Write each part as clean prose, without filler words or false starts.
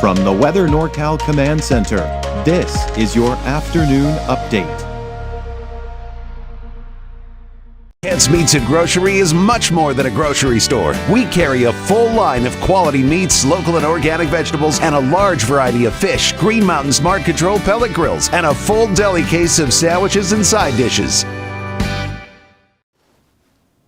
From the Weather NorCal Command Center, this is your afternoon update. Ants Meats and Grocery is much more than a grocery store. We carry a full line of quality meats, local and organic vegetables, and a large variety of fish, Green Mountain Smart Control pellet grills, and a full deli case of sandwiches and side dishes.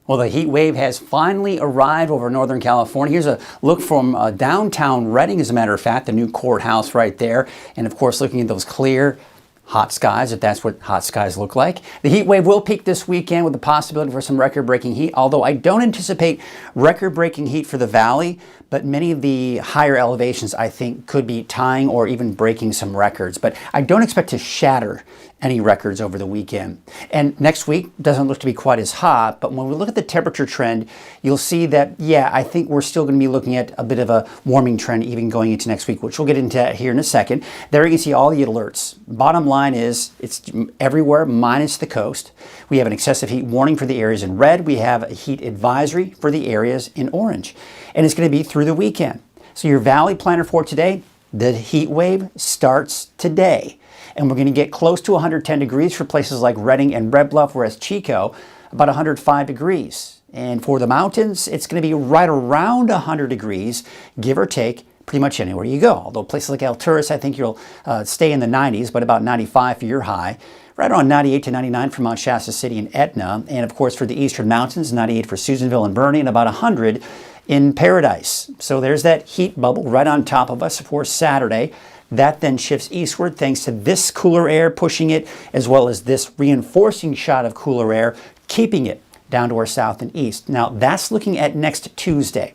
Well, the heat wave has finally arrived over Northern California. Here's a look from downtown Redding, as a matter of fact, the new courthouse right there. And of course, looking at those clear, hot skies, if that's what hot skies look like. The heat wave will peak this weekend with the possibility for some record-breaking heat, although I don't anticipate record-breaking heat for the valley, but many of the higher elevations I think could be tying or even breaking some records. But I don't expect to shatter any records over the weekend. And next week doesn't look to be quite as hot, but when we look at the temperature trend, you'll see that, yeah, I think we're still going to be looking at a bit of a warming trend even going into next week, which we'll get into here in a second. There you can see all the alerts. Bottom line is it's everywhere minus the coast. We have an excessive heat warning for the areas in red. We have a heat advisory for the areas in orange. And it's going to be through the weekend. So your valley planner for today, the heat wave starts today. And we're going to get close to 110 degrees for places like Redding and Red Bluff, whereas Chico, about 105 degrees. And for the mountains, it's going to be right around 100 degrees, give or take, pretty much anywhere you go. Although places like Alturas, I think you'll stay in the 90s, but about 95 for your high. Right around 98 to 99 for Mount Shasta City and Etna. And of course for the eastern mountains, 98 for Susanville and Bernie, and about 100 in Paradise. So there's that heat bubble right on top of us for Saturday. That then shifts eastward thanks to this cooler air pushing it, as well as this reinforcing shot of cooler air, keeping it down to our south and east. Now that's looking at next Tuesday.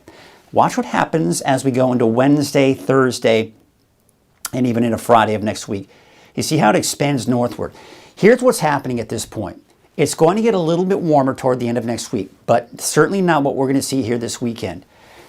Watch what happens as we go into Wednesday, Thursday, and even into Friday of next week. You see how it expands northward. Here's what's happening at this point. It's going to get a little bit warmer toward the end of next week, but certainly not what we're going to see here this weekend.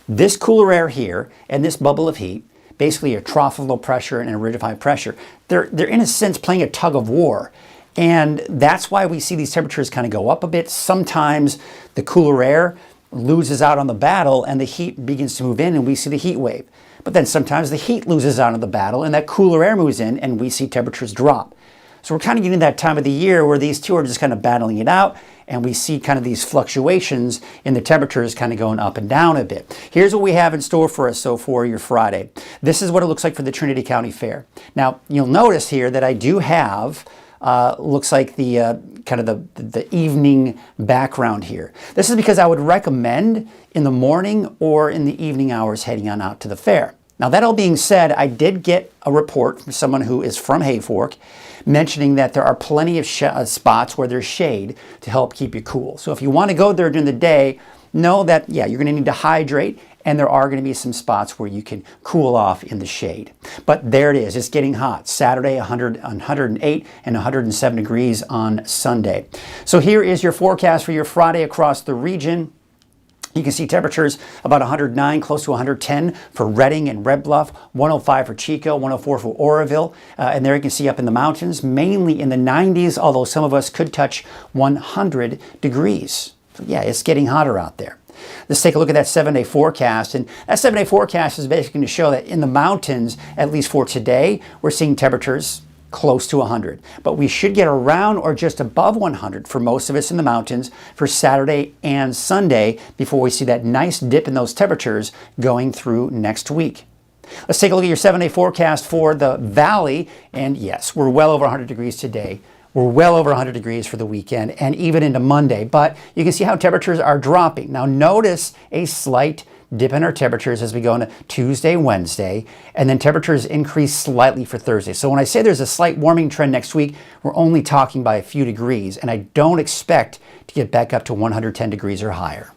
This cooler air here and this bubble of heat, basically a trough of low pressure and a ridge of high pressure, they're in a sense playing a tug of war. And that's why we see these temperatures kind of go up a bit. Sometimes the cooler air loses out on the battle and the heat begins to move in and we see the heat wave. But then sometimes the heat loses out on the battle and that cooler air moves in and we see temperatures drop. So we're kind of getting that time of the year where these two are just kind of battling it out, and we see kind of these fluctuations in the temperatures kind of going up and down a bit. Here's what we have in store for us so for your Friday. This is what it looks like for the Trinity County Fair. Now, you'll notice here that I do have, looks like the kind of the evening background here. This is because I would recommend in the morning or in the evening hours heading on out to the fair. Now, that all being said, I did get a report from someone who is from Hayfork mentioning that there are plenty of spots where there's shade to help keep you cool. So if you want to go there during the day, know that, yeah, you're going to need to hydrate, and there are going to be some spots where you can cool off in the shade. But there it is. It's getting hot. Saturday, 108 and 107 degrees on Sunday. So here is your forecast for your Friday across the region. You can see temperatures about 109, close to 110 for Redding and Red Bluff, 105 for Chico, 104 for Oroville, and there you can see up in the mountains, mainly in the 90s, although some of us could touch 100 degrees. So yeah, it's getting hotter out there. Let's take a look at that 7-day forecast, and that 7-day forecast is basically going to show that in the mountains, at least for today, we're seeing temperatures close to 100, but we should get around or just above 100 for most of us in the mountains for Saturday and Sunday before we see that nice dip in those temperatures going through next week. Let's take a look at your 7-day forecast for the valley, and yes, we're well over 100 degrees today. We're well over 100 degrees for the weekend and even into Monday, but you can see how temperatures are dropping. Now notice a slight dip in our temperatures as we go into Tuesday, Wednesday, and then temperatures increase slightly for Thursday. So when I say there's a slight warming trend next week, we're only talking by a few degrees, and I don't expect to get back up to 110 degrees or higher.